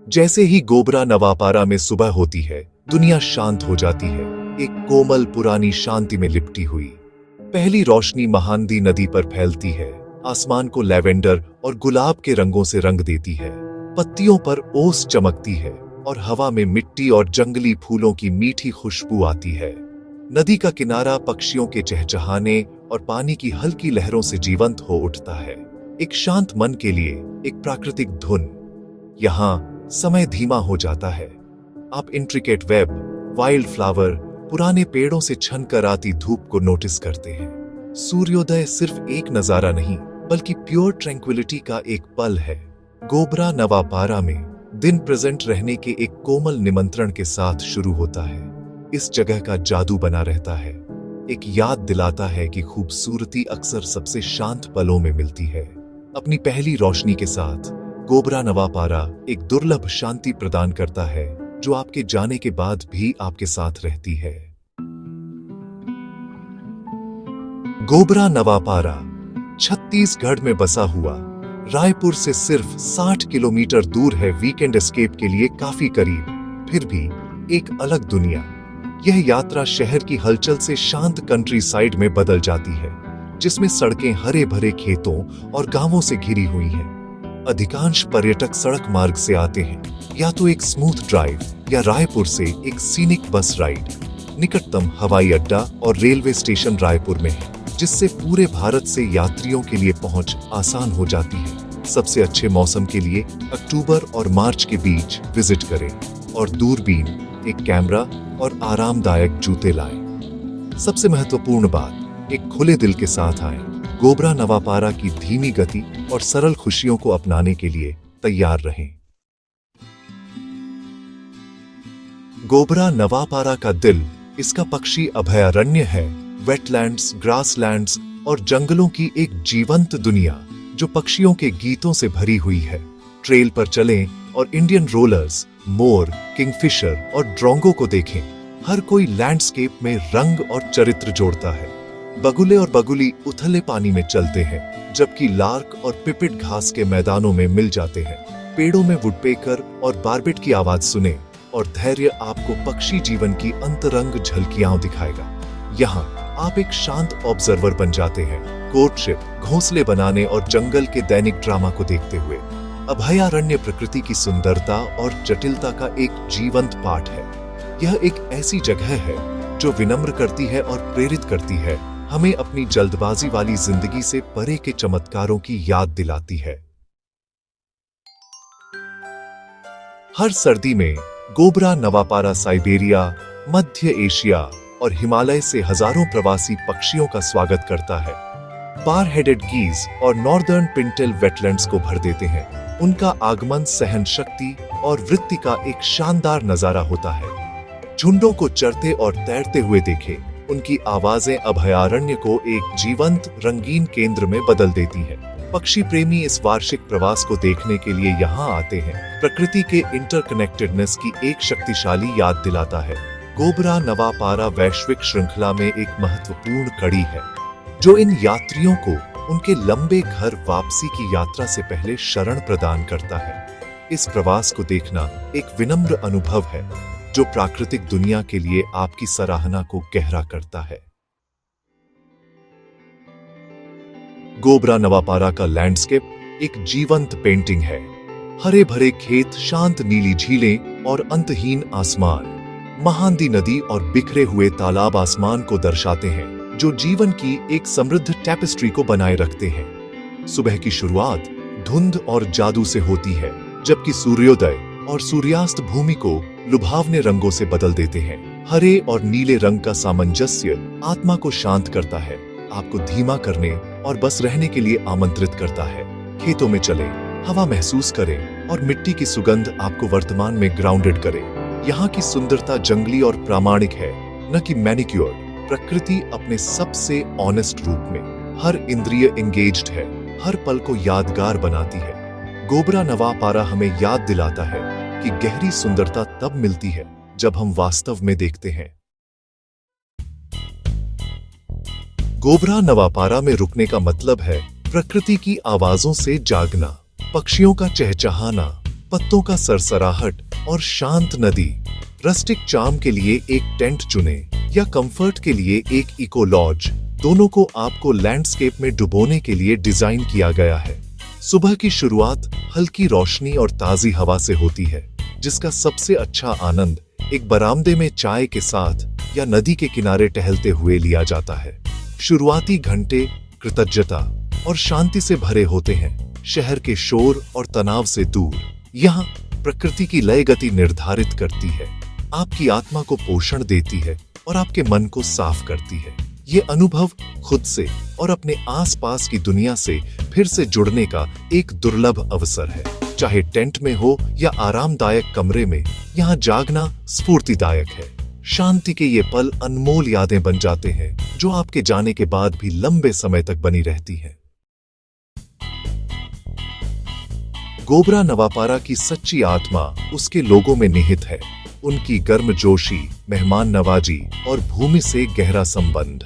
जैसे ही गोबरा नवापारा में सुबह होती है, दुनिया शांत हो जाती है, एक कोमल पुरानी शांति में लिपटी हुई। पहली रोशनी महानदी नदी पर फैलती है, आसमान को लैवेंडर और गुलाब के रंगों से रंग देती है। पत्तियों पर ओस चमकती है और हवा में मिट्टी और जंगली फूलों की मीठी खुशबू आती है। नदी का किनारा पक्षियों के चहचहाने और पानी की हल्की लहरों से जीवंत हो उठता है, एक शांत मन के लिए एक प्राकृतिक धुन। यहाँ समय धीमा हो जाता है। आप इंट्रिकेट वेब, वाइल्ड फ्लावर, पुराने पेड़ों से छनकर आती धूप को नोटिस करते हैं। सूर्योदय सिर्फ एक नजारा नहीं, बल्कि प्योर ट्रैंक्विलिटी का एक पल है। गोबरा नवापारा में दिन प्रेजेंट रहने के एक कोमल निमंत्रण के साथ शुरू होता है। इस जगह का जादू बना रहता है, एक याद दिलाता है कि खूबसूरती अक्सर सबसे शांत पलों में मिलती है। अपनी पहली रोशनी के साथ गोबरा नवापारा एक दुर्लभ शांति प्रदान करता है, जो आपके जाने के बाद भी आपके साथ रहती है। गोबरा नवापारा छत्तीसगढ़ में बसा हुआ, रायपुर से सिर्फ 60 किलोमीटर दूर है। वीकेंड एस्केप के लिए काफी करीब, फिर भी एक अलग दुनिया। यह यात्रा शहर की हलचल से शांत कंट्री साइड में बदल जाती है, जिसमें सड़कें हरे भरे खेतों और गांवों से घिरी हुई हैं। अधिकांश पर्यटक सड़क मार्ग से आते हैं, या तो एक स्मूथ ड्राइव या रायपुर से एक सीनिक बस राइड। निकटतम हवाई अड्डा और रेलवे स्टेशन रायपुर में है, जिससे पूरे भारत से यात्रियों के लिए पहुंच आसान हो जाती है। सबसे अच्छे मौसम के लिए अक्टूबर और मार्च के बीच विजिट करें और दूरबीन, एक कैमरा और आरामदायक जूते लाएं। सबसे महत्वपूर्ण बात, एक खुले दिल के साथ आएं। गोबरा नवापारा की धीमी गति और सरल खुशियों को अपनाने के लिए तैयार रहें। गोबरा नवापारा का दिल इसका पक्षी अभयारण्य है। वेटलैंड्स, ग्रासलैंड्स और जंगलों की एक जीवंत दुनिया, जो पक्षियों के गीतों से भरी हुई है। ट्रेल पर चलें और इंडियन रोलर्स, मोर, किंगफिशर और ड्रोंगो को देखें। हर कोई लैंडस्केप में रंग और चरित्र जोड़ता है। बगुले और बगुली उथले पानी में चलते हैं, जबकि लार्क और पिपिट घास के मैदानों में मिल जाते हैं। पेड़ों में वुडपेकर और बार्बिट की आवाज सुने और धैर्य आपको पक्षी जीवन की अंतरंग झलकियां दिखाएगा। यहाँ आप एक शांत ऑब्जर्वर बन जाते हैं, कोर्टशिप, घोंसले बनाने और जंगल के दैनिक ड्रामा को देखते हुए। अभयारण्य प्रकृति की सुंदरता और जटिलता का एक जीवंत पाठ है। यह एक ऐसी जगह है जो विनम्र करती है और प्रेरित करती है, हमें अपनी जल्दबाजी वाली जिंदगी से परे के चमत्कारों की याद दिलाती है। हर सर्दी में गोबरा नवापारा साइबेरिया, मध्य एशिया और हिमालय से हजारों प्रवासी पक्षियों का स्वागत करता है। बार हेडेड गीज और नॉर्दर्न पिंटेल वेटलैंड्स को भर देते हैं। उनका आगमन सहन शक्ति और वृत्ति का एक शानदार नजारा होता है। झुंडों को चरते और तैरते हुए देखें, उनकी आवाजें अभयारण्य को एक जीवंत, रंगीन केंद्र में बदल देती है। पक्षी प्रेमी इस वार्षिक प्रवास को देखने के लिए यहाँ आते हैं। प्रकृति के इंटरकनेक्टेडनेस की एक शक्तिशाली याद दिलाता है। गोबरा नवापारा वैश्विक श्रृंखला में एक महत्वपूर्ण कड़ी है, जो इन यात्रियों को उनके लंबे घर वापसी की यात्रा से पहले शरण प्रदान करता है। इस प्रवास को देखना एक विनम्र अनुभव है, जो प्राकृतिक दुनिया के लिए आपकी सराहना को गहरा करता है। गोबरा नवापारा का लैंडस्केप एक जीवंत पेंटिंग है। हरे भरे खेत, शांत नीली झीलें और अंतहीन आसमान। महानदी नदी और बिखरे हुए तालाब आसमान को दर्शाते हैं, जो जीवन की एक समृद्ध टैपेस्ट्री को बनाए रखते हैं। सुबह की शुरुआत धुंध और जादू से होती है, जबकि सूर्योदय और सूर्यास्त भूमि को लुभावने रंगों से बदल देते हैं। हरे और नीले रंग का सामंजस्य आत्मा को शांत करता है, आपको धीमा करने और बस रहने के लिए आमंत्रित करता है। खेतों में चलें, हवा महसूस करें और मिट्टी की सुगंध आपको वर्तमान में ग्राउंडेड करे। यहाँ की सुंदरता जंगली और प्रामाणिक है, न कि मैनिक्योर्ड। प्रकृति अपने सबसे ऑनेस्ट रूप में, हर इंद्रिय एंगेज्ड है, हर पल को यादगार बनाती है। गोबरा नवापारा हमें याद दिलाता है कि गहरी सुंदरता तब मिलती है जब हम वास्तव में देखते हैं। गोबरा नवापारा में रुकने का मतलब है प्रकृति की आवाजों से जागना, पक्षियों का चहचहाना, पत्तों का सरसराहट और शांत नदी। रस्टिक चार्म के लिए एक टेंट चुने या कंफर्ट के लिए एक इको लॉज, दोनों को आपको लैंडस्केप में डुबोने के लिए डिजाइन किया गया है। सुबह की शुरुआत हल्की रोशनी और ताजी हवा से होती है, जिसका सबसे अच्छा आनंद एक बरामदे में चाय के साथ या नदी के किनारे टहलते हुए लिया जाता है। शुरुआती घंटे कृतज्ञता और शांति से भरे होते हैं, शहर के शोर और तनाव से दूर। यहाँ प्रकृति की लय गति निर्धारित करती है, आपकी आत्मा को पोषण देती है और आपके मन को साफ करती है। ये अनुभव खुद से और अपने आसपास की दुनिया से फिर से जुड़ने का एक दुर्लभ अवसर है। चाहे टेंट में हो या आरामदायक कमरे में, यहाँ जागना स्फूर्तिदायक है। शांति के ये पल अनमोल यादें बन जाते हैं, जो आपके जाने के बाद भी लंबे समय तक बनी रहती हैं। गोबरा नवापारा की सच्ची आत्मा उसके लोगों में निहित है। उनकी गर्मजोशी, मेहमान नवाजी और भूमि से गहरा संबंध।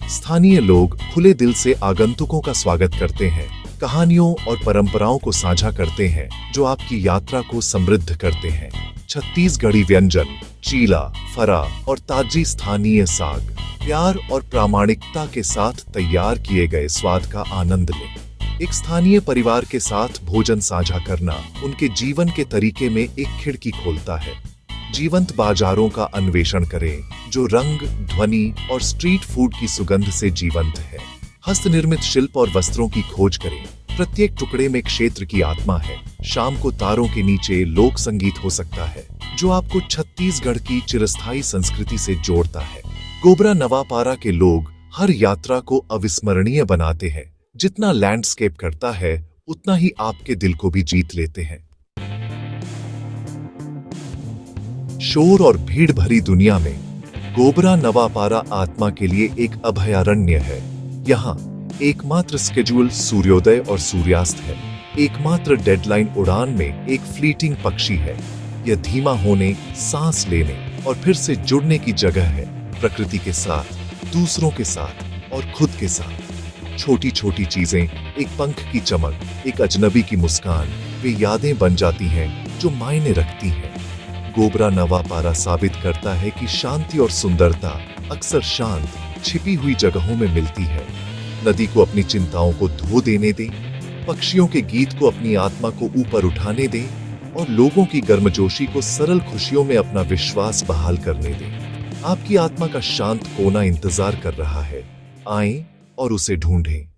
स्थानीय लोग खुले दिल से आगंतुकों का स्वागत करते हैं, कहानियों और परंपराओं को साझा करते हैं जो आपकी यात्रा को समृद्ध करते हैं। छत्तीसगढ़ी व्यंजन, चीला, फरा और ताजी स्थानीय साग, प्यार और प्रामाणिकता के साथ तैयार किए गए स्वाद का आनंद लें। एक स्थानीय परिवार के साथ भोजन साझा करना उनके जीवन के तरीके में एक खिड़की खोलता है। जीवंत बाजारों का अन्वेषण करें, जो रंग, ध्वनि और स्ट्रीट फूड की सुगंध से जीवंत है। हस्तनिर्मित शिल्प और वस्त्रों की खोज करें, प्रत्येक टुकड़े में क्षेत्र की आत्मा है। शाम को तारों के नीचे लोक संगीत हो सकता है, जो आपको छत्तीसगढ़ की चिरस्थायी संस्कृति से जोड़ता है। गोबरा नवापारा के लोग हर यात्रा को अविस्मरणीय बनाते हैं। जितना लैंडस्केप करता है, उतना ही आपके दिल को भी जीत लेते हैं। शोर और भीड़ भरी दुनिया में गोबरा नवापारा आत्मा के लिए एक अभयारण्य है। यहाँ एकमात्र स्केड्यूल सूर्योदय और सूर्यास्त है। एकमात्र डेडलाइन उड़ान में एक फ्लीटिंग पक्षी है। यह धीमा होने, सांस लेने और फिर से जुड़ने की जगह है, प्रकृति के साथ, दूसरों के साथ और खुद के साथ। छोटी छोटी चीजें, एक पंख की चमक, एक अजनबी की मुस्कान, वे यादें बन जाती हैं जो मायने रखती हैं। गोबरा नवापारा साबित करता है कि शांति और सुंदरता अक्सर शांत, छिपी हुई जगहों में मिलती है। नदी को अपनी चिंताओं को धो देने दें, पक्षियों के गीत को अपनी आत्मा को ऊपर उठाने दें और लोगों की गर्मजोशी को सरल खुशियों में अपना विश्वास बहाल करने दें। आपकी आत्मा का शांत कोना इंतजार कर रहा है। आएं और उसे ढूंढें।